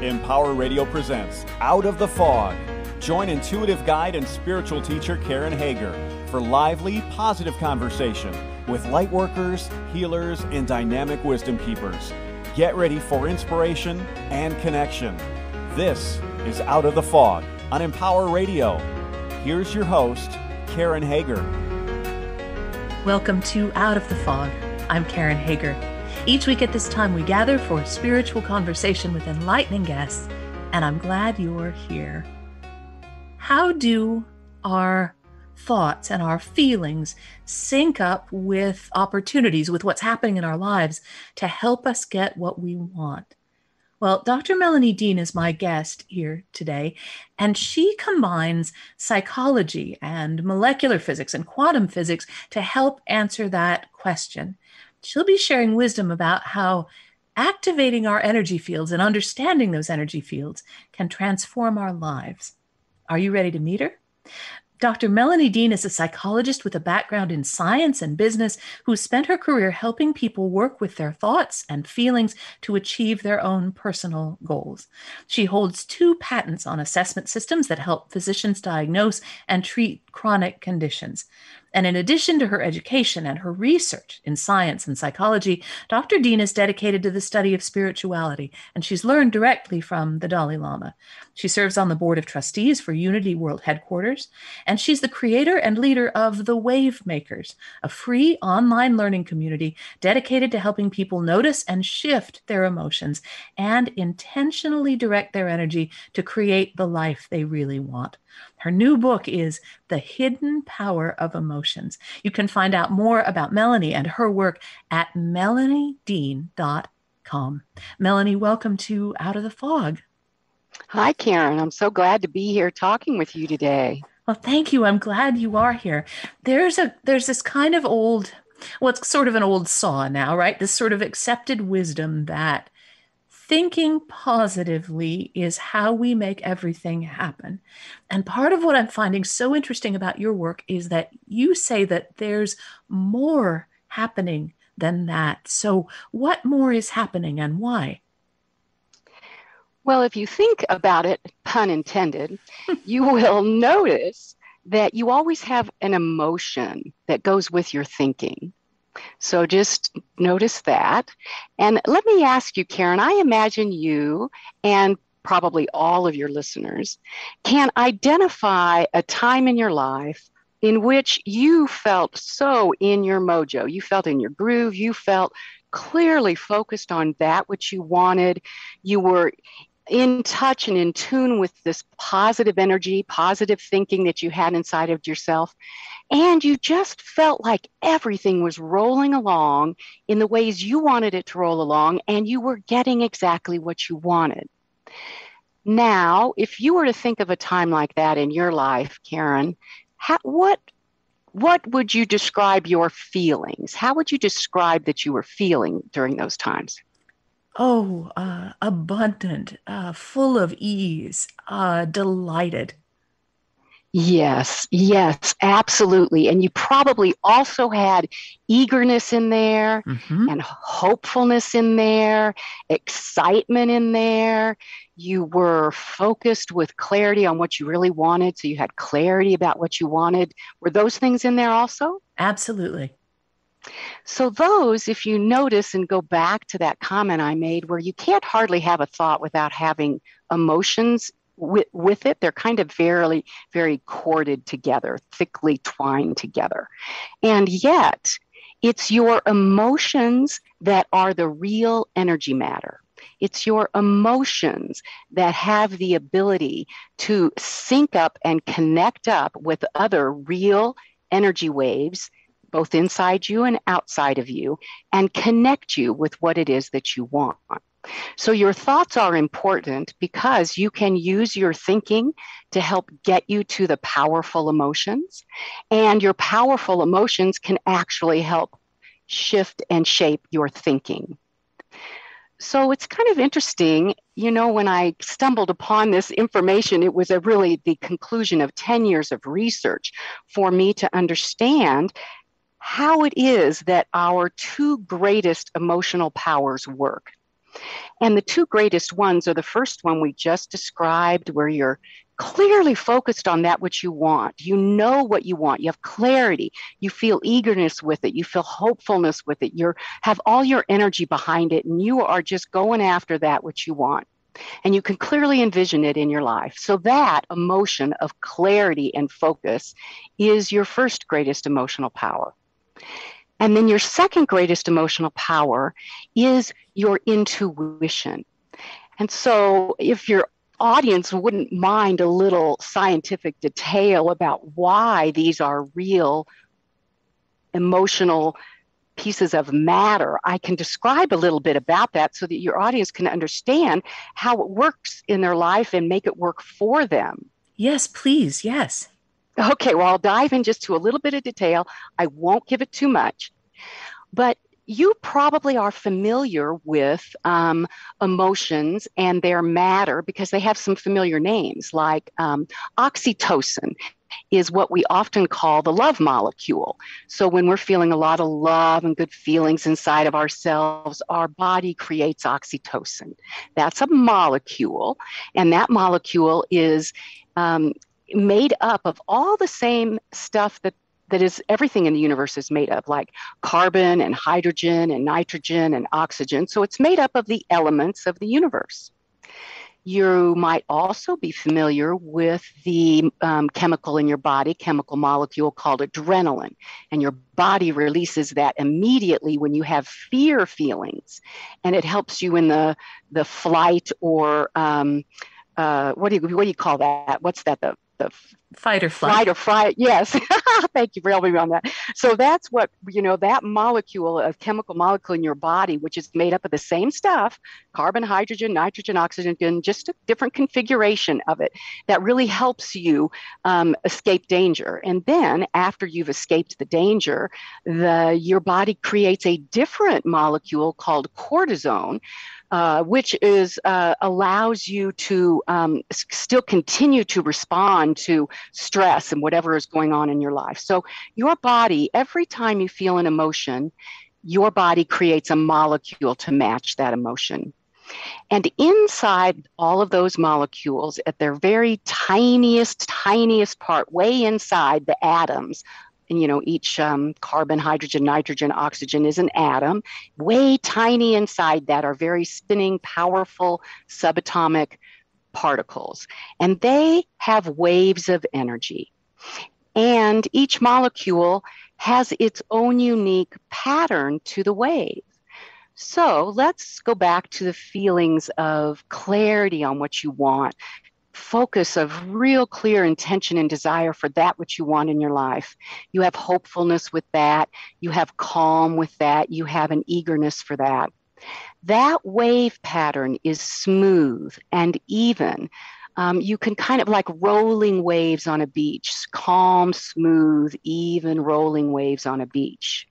Empower Radio presents Out of the Fog. Join intuitive guide and spiritual teacher Karen Hager for lively, positive conversation with light workers, healers, and dynamic wisdom keepers. Get ready for inspiration and connection. This is Out of the Fog on Empower Radio. Here's your host, Karen Hager. Welcome to Out of the Fog. I'm Karen Hager. Each week at this time, we gather for spiritual conversation with enlightening guests, and I'm glad you're here. How do our thoughts and our feelings sync up with opportunities, with what's happening in our lives to help us get what we want? Well, Dr. Melanie Dean is my guest here today, and she combines psychology and molecular physics and quantum physics to help answer that question. She'll be sharing wisdom about how activating our energy fields and understanding those energy fields can transform our lives. Are you ready to meet her? Dr. Melanie Dean is a psychologist with a background in science and business who spent her career helping people work with their thoughts and feelings to achieve their own personal goals. She holds 2 patents on assessment systems that help physicians diagnose and treat chronic conditions. And in addition to her education and her research in science and psychology, Dr. Dean is dedicated to the study of spirituality, and she's learned directly from the Dalai Lama. She serves on the board of trustees for Unity World Headquarters, and she's the creator and leader of The Wave Makers, a free online learning community dedicated to helping people notice and shift their emotions and intentionally direct their energy to create the life they really want. Her new book is The Hidden Power of Emotions. You can find out more about Melanie and her work at melaniedean.com. Melanie, welcome to Out of the Fog. Hi, Karen. I'm so glad to be here talking with you today. Well, thank you. I'm glad you are here. There's this kind of old, well, it's sort of an old saw now, right? This sort of accepted wisdom that thinking positively is how we make everything happen. And part of what I'm finding so interesting about your work is that you say that there's more happening than that. So what more is happening and why? Well, if you think about it, pun intended, you will notice that you always have an emotion that goes with your thinking. So just notice that. And let me ask you, Karen, I imagine you and probably all of your listeners can identify a time in your life in which you felt so in your mojo. You felt in your groove. You felt clearly focused on that which you wanted. You were in touch and in tune with this positive energy, positive thinking that you had inside of yourself. And you just felt like everything was rolling along in the ways you wanted it to roll along, and you were getting exactly what you wanted. Now, if you were to think of a time like that in your life, Karen, what would you describe your feelings? How would you describe that you were feeling during those times? Oh, abundant, full of ease, delighted. Yes, absolutely. And you probably also had eagerness in there and hopefulness in there, excitement in there. You were focused with clarity on what you really wanted. So you had clarity about what you wanted. Were those things in there also? Absolutely. So those, if you notice and go back to that comment I made where you can't hardly have a thought without having emotions with it, they're kind of very, very corded together, thickly twined together. And yet, it's your emotions that are the real energy matter. It's your emotions that have the ability to sync up and connect up with other real energy waves, both inside you and outside of you, and connect you with what it is that you want. So your thoughts are important because you can use your thinking to help get you to the powerful emotions, and your powerful emotions can actually help shift and shape your thinking. So it's kind of interesting, when I stumbled upon this information, it was really the conclusion of 10 years of research for me to understand how it is that our 2 greatest emotional powers work. And the two greatest ones are the first one we just described, where you're clearly focused on that which you want. You know what you want. You have clarity. You feel eagerness with it. You feel hopefulness with it. You have all your energy behind it, and you are just going after that which you want. And you can clearly envision it in your life. So that emotion of clarity and focus is your first greatest emotional power. And then your second greatest emotional power is your intuition. And so if your audience wouldn't mind a little scientific detail about why these are real emotional pieces of matter, I can describe a little bit about that so that your audience can understand how it works in their life and make it work for them. Yes, please. Yes. Okay, well, I'll dive in just to a little bit of detail. I won't give it too much, but you probably are familiar with emotions and their matter because they have some familiar names, like oxytocin is what we often call the love molecule. So when we're feeling a lot of love and good feelings inside of ourselves, our body creates oxytocin. That's a molecule, and that molecule is made up of all the same stuff that is everything in the universe is made of, like carbon and hydrogen and nitrogen and oxygen. So it's made up of the elements of the universe. You might also be familiar with the chemical in your body, chemical molecule called adrenaline, and your body releases that immediately when you have fear feelings, and it helps you in the flight or what do you call that? What's that? The fight or flight. Flight or fright, yes. Thank you for helping me on that. So that's what, that molecule, a chemical molecule in your body, which is made up of the same stuff, carbon, hydrogen, nitrogen, oxygen, just a different configuration of it, that really helps you escape danger. And then after you've escaped the danger, your body creates a different molecule called cortisone, which allows you to still continue to respond to stress and whatever is going on in your life. So your body, every time you feel an emotion, your body creates a molecule to match that emotion. And inside all of those molecules, at their very tiniest part, way inside the atoms, and each carbon, hydrogen, nitrogen, oxygen is an atom. Way tiny inside that are very spinning, powerful subatomic particles. And they have waves of energy. And each molecule has its own unique pattern to the wave. So let's go back to the feelings of clarity on what you want. Focus of real clear intention and desire for that which you want in your life. You have hopefulness with that. You have calm with that. You have an eagerness for that. That wave pattern is smooth and even. You can kind of like rolling waves on a beach, calm, smooth, even rolling waves on a beach.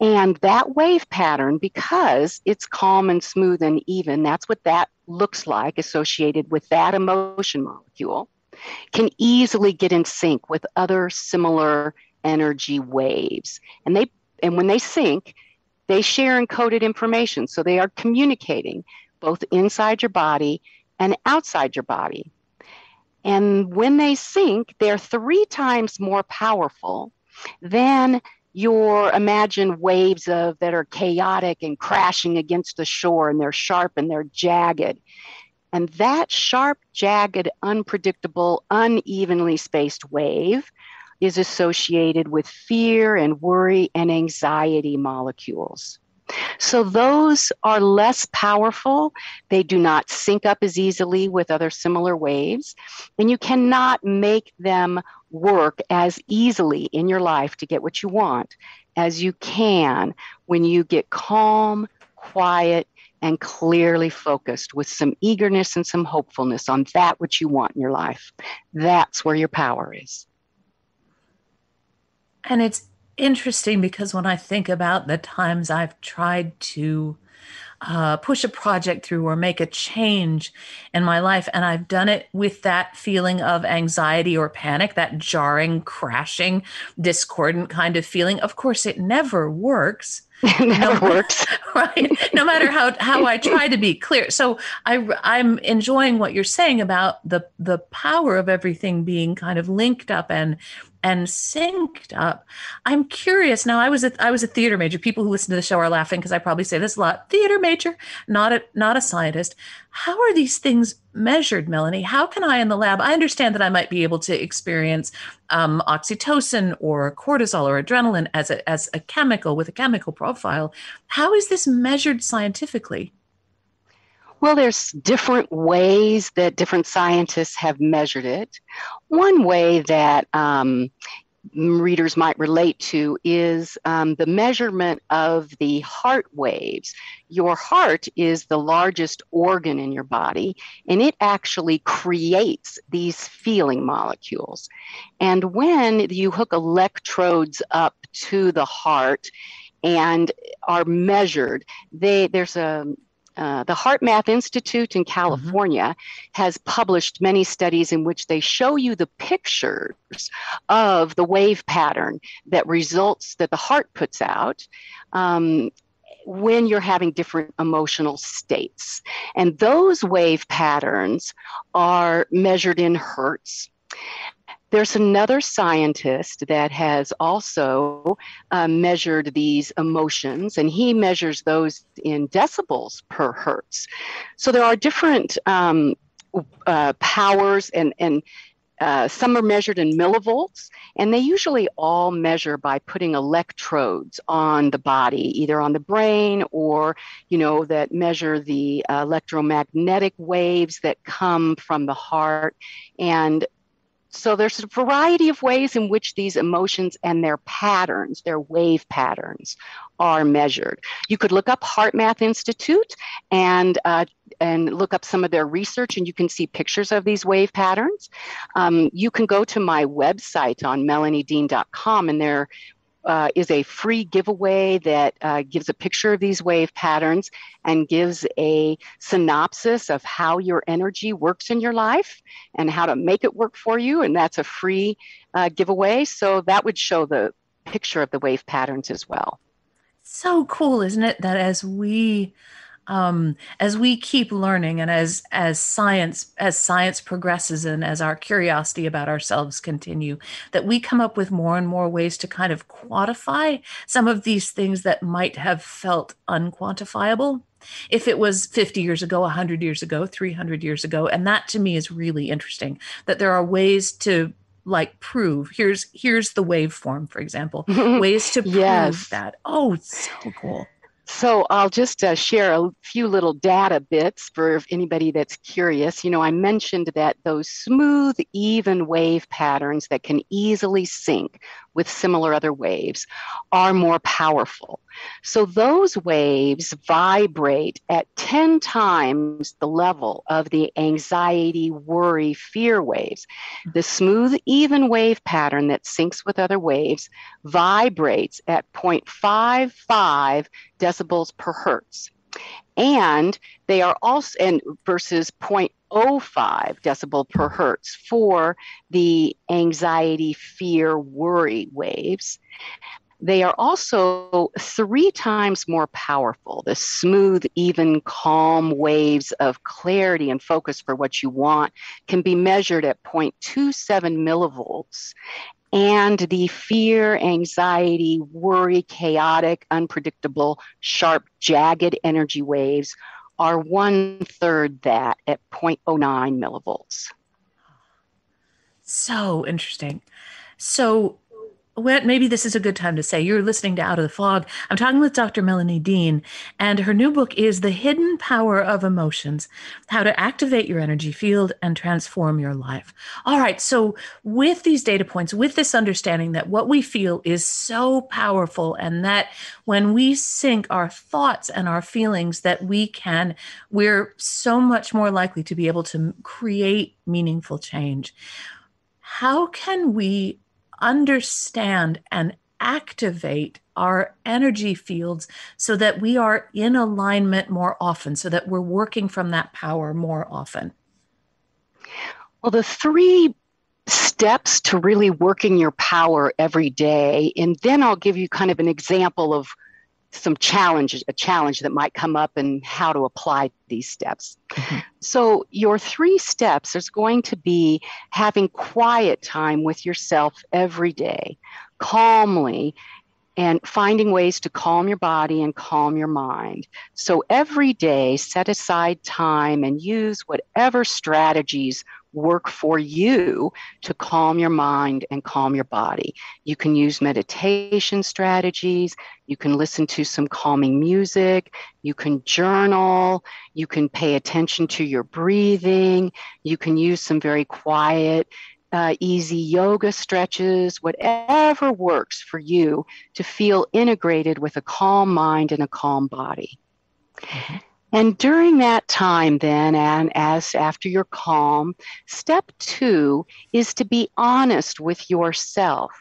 And that wave pattern, because it's calm and smooth and even, that's what that looks like associated with that emotion molecule, can easily get in sync with other similar energy waves. And when they sync, they share encoded information. So they are communicating both inside your body and outside your body. And when they sync, they're 3 times more powerful than your imagined waves that are chaotic and crashing against the shore, and they're sharp and they're jagged. And that sharp, jagged, unpredictable, unevenly spaced wave is associated with fear and worry and anxiety molecules. So those are less powerful. They do not sync up as easily with other similar waves, and you cannot make them work as easily in your life to get what you want as you can when you get calm, quiet, and clearly focused with some eagerness and some hopefulness on that which you want in your life. That's where your power is. And it's interesting because when I think about the times I've tried to push a project through or make a change in my life, and I've done it with that feeling of anxiety or panic, that jarring, crashing, discordant kind of feeling, of course, it never works. It never works. Right. No matter how I try to be clear. So I'm enjoying what you're saying about the power of everything being kind of linked up and synced up. I'm curious. Now, I was a theater major. People who listen to the show are laughing because I probably say this a lot. Theater major, not a scientist. How are these things measured, Melanie? How can I in the lab? I understand that I might be able to experience oxytocin or cortisol or adrenaline as a chemical with a chemical profile. How is this measured scientifically? Well, there's different ways that different scientists have measured it. One way that readers might relate to is the measurement of the heart waves. Your heart is the largest organ in your body, and it actually creates these feeling molecules. And when you hook electrodes up to the heart and are measured, there's the Heart Math Institute in California has published many studies in which they show you the pictures of the wave pattern that the heart puts out when you're having different emotional states. And those wave patterns are measured in hertz. There's another scientist that has also measured these emotions, and he measures those in decibels per hertz. So there are different powers, and some are measured in millivolts, and they usually all measure by putting electrodes on the body, either on the brain or, that measure the electromagnetic waves that come from the heart. And so there's a variety of ways in which these emotions and their patterns, their wave patterns, are measured. You could look up Heart Math Institute and look up some of their research, and you can see pictures of these wave patterns. You can go to my website on melaniedean.com, and there is a free giveaway that gives a picture of these wave patterns and gives a synopsis of how your energy works in your life and how to make it work for you. And that's a free giveaway. So that would show the picture of the wave patterns as well. So cool, isn't it? That as we keep learning, and as science progresses, and as our curiosity about ourselves continue, that we come up with more and more ways to kind of quantify some of these things that might have felt unquantifiable if it was 50 years ago, 100 years ago, 300 years ago. And that to me is really interesting, that there are ways to prove here's the waveform, for example, ways to prove that. Oh, it's so cool. So I'll just share a few little data bits for anybody that's curious. I mentioned that those smooth, even wave patterns that can easily sync with similar other waves are more powerful. So those waves vibrate at 10 times the level of the anxiety, worry, fear waves. The smooth, even wave pattern that syncs with other waves vibrates at 0.55 decibels per hertz. And they are also, and versus 0.05 decibel per hertz for the anxiety, fear, worry waves. They are also 3 times more powerful. The smooth, even, calm waves of clarity and focus for what you want can be measured at 0.27 millivolts. And the fear, anxiety, worry, chaotic, unpredictable, sharp, jagged energy waves are 1/3 that at 0.09 millivolts. So interesting. So maybe this is a good time to say you're listening to Out of the Fog. I'm talking with Dr. Melanie Dean, and her new book is The Hidden Power of Emotions, How to Activate Your Energy Field and Transform Your Life. All right, so with these data points, with this understanding that what we feel is so powerful, and that when we sync our thoughts and our feelings, that we're so much more likely to be able to create meaningful change. How can we understand and activate our energy fields so that we are in alignment more often, so that we're working from that power more often? Well, the 3 steps to really working your power every day, and then I'll give you kind of an example of some challenge, a challenge that might come up and how to apply these steps. Mhm. So your 3 steps is going to be having quiet time with yourself every day, calmly, and finding ways to calm your body and calm your mind. So every day, set aside time and use whatever strategies work for you to calm your mind and calm your body. You can use meditation strategies. You can listen to some calming music. You can journal. You can pay attention to your breathing. You can use some very quiet, easy yoga stretches, whatever works for you to feel integrated with a calm mind and a calm body. Mhm. And during that time then, and as after you're calm, step 2 is to be honest with yourself,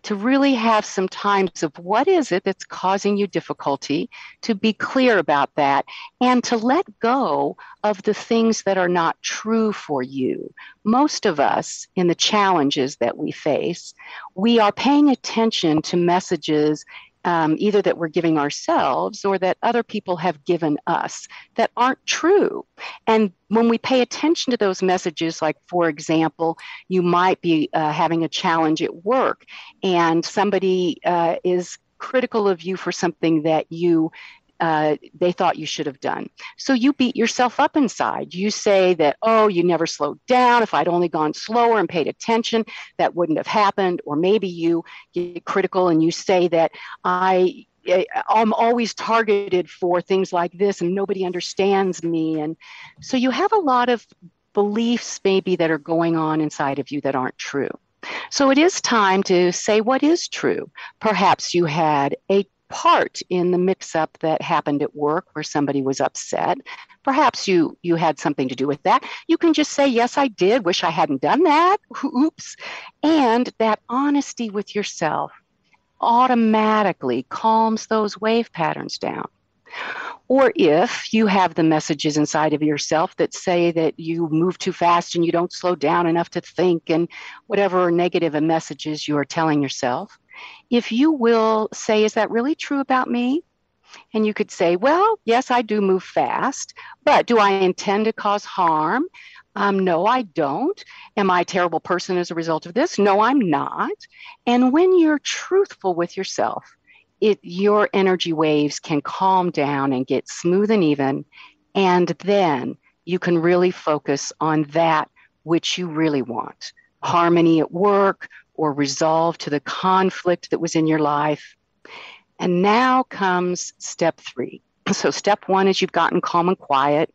to really have some times of what is it that's causing you difficulty, to be clear about that, and to let go of the things that are not true for you. Most of us, in the challenges that we face, we are paying attention to messages either that we're giving ourselves or that other people have given us that aren't true. And when we pay attention to those messages, like, for example, you might be having a challenge at work and somebody is critical of you for something that they thought you should have done. So you beat yourself up inside. You say that, oh, you never slowed down. If I'd only gone slower and paid attention, that wouldn't have happened. Or maybe you get critical and you say that I'm always targeted for things like this and nobody understands me. And so you have a lot of beliefs maybe that are going on inside of you that aren't true. So it is time to say what is true. Perhaps you had a part in the mix-up that happened at work where somebody was upset. Perhaps you had something to do with that. You can just say, yes, I did. Wish I hadn't done that. Oops. And that honesty with yourself automatically calms those wave patterns down. Or if you have the messages inside of yourself that say that you move too fast and you don't slow down enough to think, and whatever negative messages you are telling yourself, if you will say, is that really true about me? And you could say, well, yes, I do move fast, but do I intend to cause harm? No, I don't. Am I a terrible person as a result of this? No, I'm not. And when you're truthful with yourself, your energy waves can calm down and get smooth and even. And then you can really focus on that which you really want. Harmony at work, or resolve to the conflict that was in your life. And now comes step 3. So step 1 is you've gotten calm and quiet.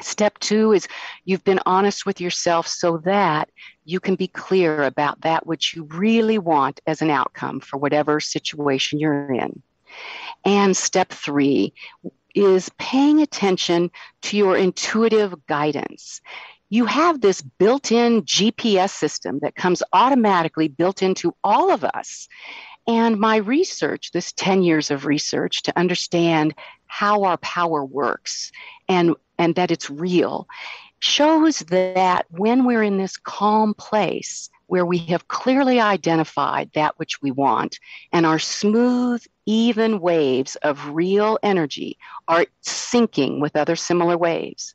Step 2 is you've been honest with yourself so that you can be clear about that which you really want as an outcome for whatever situation you're in. And step 3 is paying attention to your intuitive guidance. You have this built-in GPS system that comes automatically built into all of us. And my research, this 10 years of research to understand how our power works and that it's real, shows that when we're in this calm place where we have clearly identified that which we want and our smooth, even waves of real energy are syncing with other similar waves,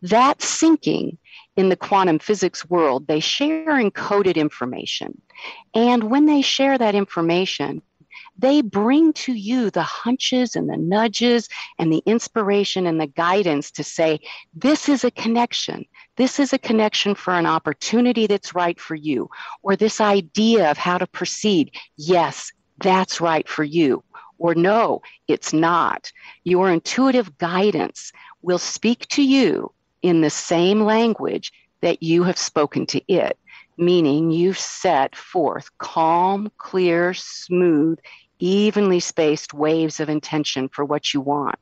that syncing in the quantum physics world, they share encoded information. And when they share that information, they bring to you the hunches and the nudges and the inspiration and the guidance to say, this is a connection. This is a connection for an opportunity that's right for you, or this idea of how to proceed. Yes, that's right for you. Or no, it's not. Your intuitive guidance will speak to you in the same language that you have spoken to it, meaning you've set forth calm, clear, smooth, evenly spaced waves of intention for what you want.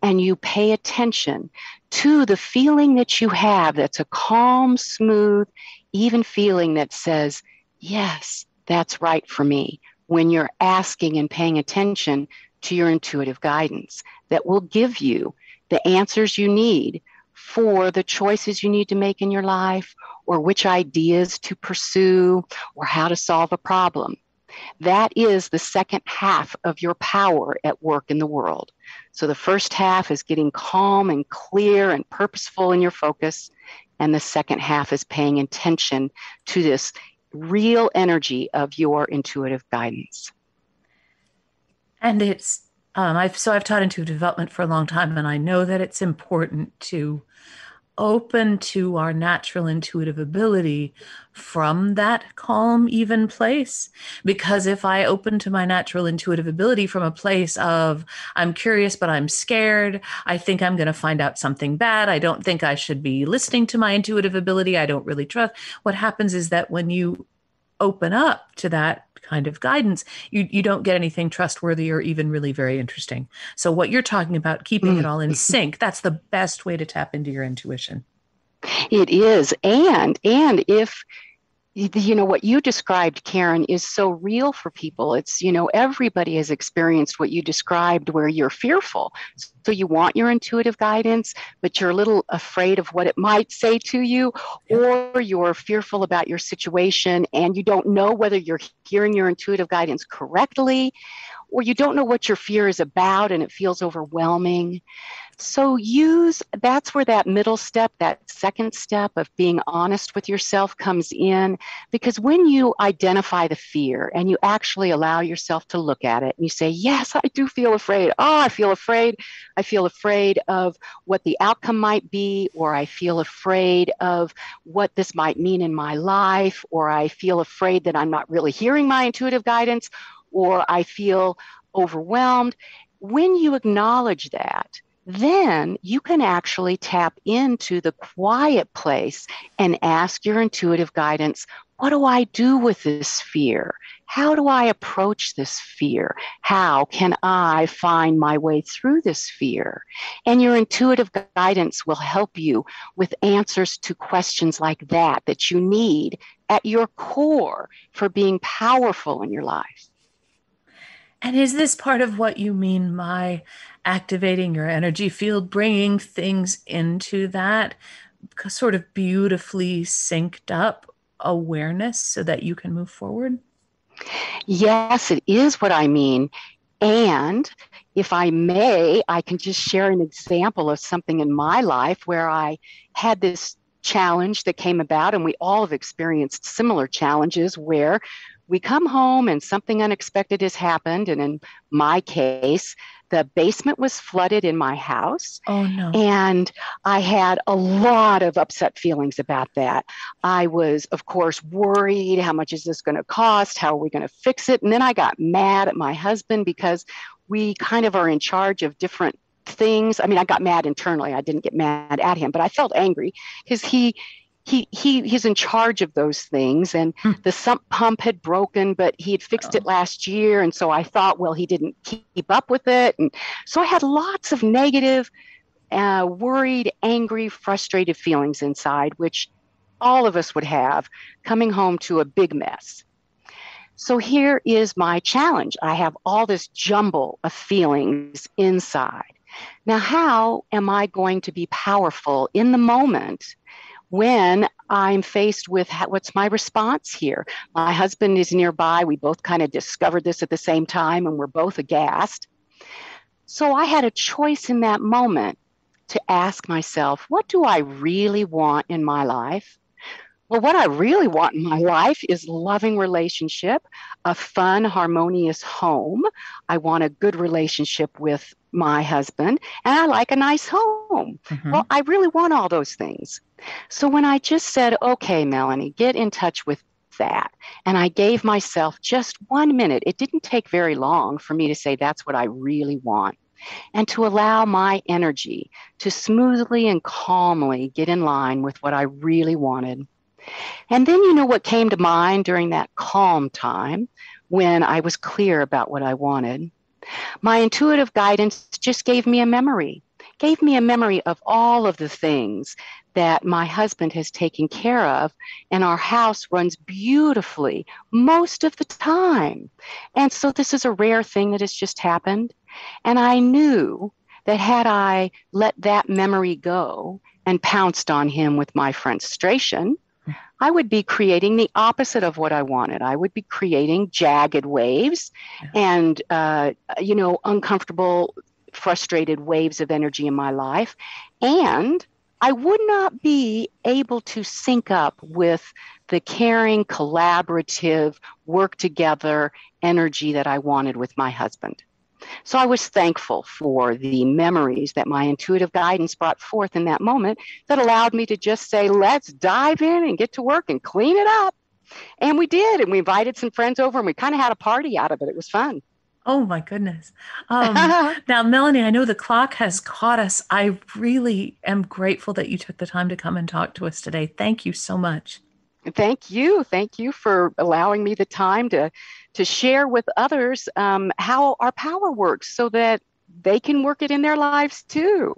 And you pay attention to the feeling that you have that's a calm, smooth, even feeling that says, yes, that's right for me, when you're asking and paying attention to your intuitive guidance that will give you the answers you need for the choices you need to make in your life, or which ideas to pursue, or how to solve a problem. That is the second half of your power at work in the world. So the first half is getting calm and clear and purposeful in your focus. And the second half is paying attention to this real energy of your intuitive guidance. And it's, I've taught intuitive development for a long time, and I know that it's important to open to our natural intuitive ability from that calm, even place. Because if I open to my natural intuitive ability from a place of, I'm curious, but I'm scared, I think I'm going to find out something bad, I don't think I should be listening to my intuitive ability, I don't really trust, what happens is that when you open up to that kind of guidance, you don't get anything trustworthy or even really very interesting. So what you're talking about, keeping it all in sync, that's the best way to tap into your intuition. It is. And if what you described, Karen, is so real for people. It's, everybody has experienced what you described where you're fearful. So you want your intuitive guidance, but you're a little afraid of what it might say to you, or you're fearful about your situation and you don't know whether you're hearing your intuitive guidance correctly, or you don't know what your fear is about and it feels overwhelming. So that's where that middle step, that second step of being honest with yourself comes in, because when you identify the fear and you actually allow yourself to look at it and you say, yes, I do feel afraid. Oh, I feel afraid. I feel afraid of what the outcome might be, or I feel afraid of what this might mean in my life, or I feel afraid that I'm not really hearing my intuitive guidance, or I feel overwhelmed. When you acknowledge that, then you can actually tap into the quiet place and ask your intuitive guidance, what do I do with this fear? How do I approach this fear? How can I find my way through this fear? And your intuitive guidance will help you with answers to questions like that you need at your core for being powerful in your life. And is this part of what you mean by activating your energy field, bringing things into that sort of beautifully synced up awareness so that you can move forward? Yes, it is what I mean. And if I may, I can just share an example of something in my life where I had this challenge that came about, and we all have experienced similar challenges where we come home and something unexpected has happened. And in my case, the basement was flooded in my house. Oh, no. And I had a lot of upset feelings about that. I was, of course, worried. How much is this going to cost? How are we going to fix it? And then I got mad at my husband because we kind of are in charge of different things. I mean, I got mad internally. I didn't get mad at him, but I felt angry because he's in charge of those things. And the sump pump had broken, but he had fixed it last year. And so I thought, well, he didn't keep up with it. And so I had lots of negative, worried, angry, frustrated feelings inside, which all of us would have coming home to a big mess. So here is my challenge. I have all this jumble of feelings inside. Now, how am I going to be powerful in the moment when I'm faced with what's my response here? My husband is nearby. We both kind of discovered this at the same time, and we're both aghast. So I had a choice in that moment to ask myself, what do I really want in my life? Well, what I really want in my life is loving relationship, a fun, harmonious home. I want a good relationship with my husband, and I like a nice home. Mm-hmm. Well, I really want all those things. So when I just said, okay, Melanie, get in touch with that, and I gave myself just 1 minute, it didn't take very long for me to say, that's what I really want, and to allow my energy to smoothly and calmly get in line with what I really wanted. And then, what came to mind during that calm time when I was clear about what I wanted? My intuitive guidance just gave me a memory of all of the things that my husband has taken care of, and our house runs beautifully most of the time. And so this is a rare thing that has just happened. And I knew that had I let that memory go and pounced on him with my frustration, I would be creating the opposite of what I wanted. I would be creating jagged waves and, uncomfortable, frustrated waves of energy in my life. And I would not be able to sync up with the caring, collaborative, work together energy that I wanted with my husband. So I was thankful for the memories that my intuitive guidance brought forth in that moment that allowed me to just say, let's dive in and get to work and clean it up. And we did. And we invited some friends over and we kind of had a party out of it. It was fun. Oh my goodness. Now, Melanie, I know the clock has caught us. I really am grateful that you took the time to come and talk to us today. Thank you so much. Thank you. Thank you for allowing me the time to share with others how our power works so that they can work it in their lives too.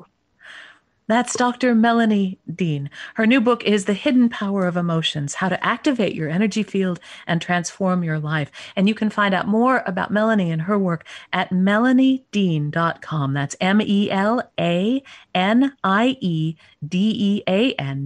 That's Dr. Melanie Dean. Her new book is The Hidden Power of Emotions, How to Activate Your Energy Field and Transform Your Life. And you can find out more about Melanie and her work at melaniedean.com. That's MELANIEDEAN,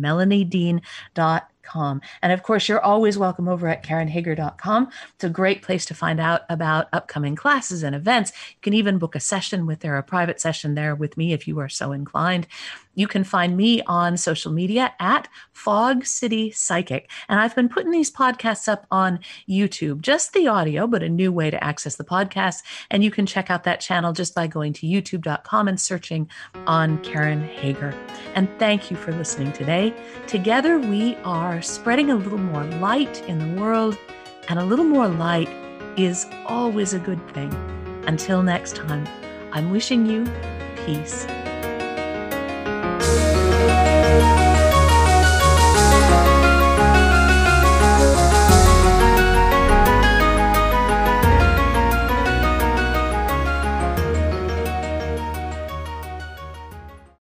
melaniedean.com. And of course, you're always welcome over at KarenHager.com. It's a great place to find out about upcoming classes and events. You can even book a session with her, a private session there with me if you are so inclined. You can find me on social media at Fog City Psychic. And I've been putting these podcasts up on YouTube, just the audio, but a new way to access the podcast. And you can check out that channel just by going to youtube.com and searching on Karen Hager. And thank you for listening today. Together we are spreading a little more light in the world, and a little more light is always a good thing. Until next time, I'm wishing you peace